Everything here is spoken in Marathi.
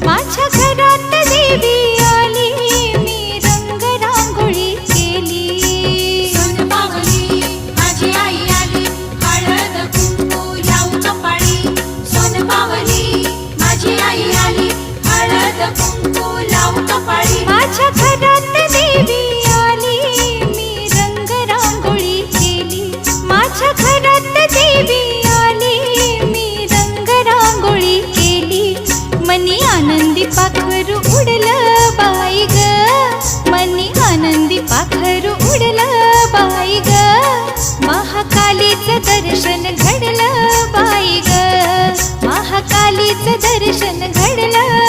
माझ्या घरात देवी आली, मी रंग रांगोळी केली. सोनपावली माझी आई आली, हळद कुंकू लावून कपाळी. सोनपावली माझी आई आली, हळद कुंकू लावून कपाळी. माझ्या घरात देवी आली, मी रंग रांगोळी केली. माझ्या घरात देवी आली, मी रंग रांगोळी केली. मनी आनंदी पाखरू उडलं बाई ग, मनी आनंदी पाखरू उडलं बाई ग. महाकालीचं दर्शन घडलं बाई ग, महाकालीचं दर्शन घडलं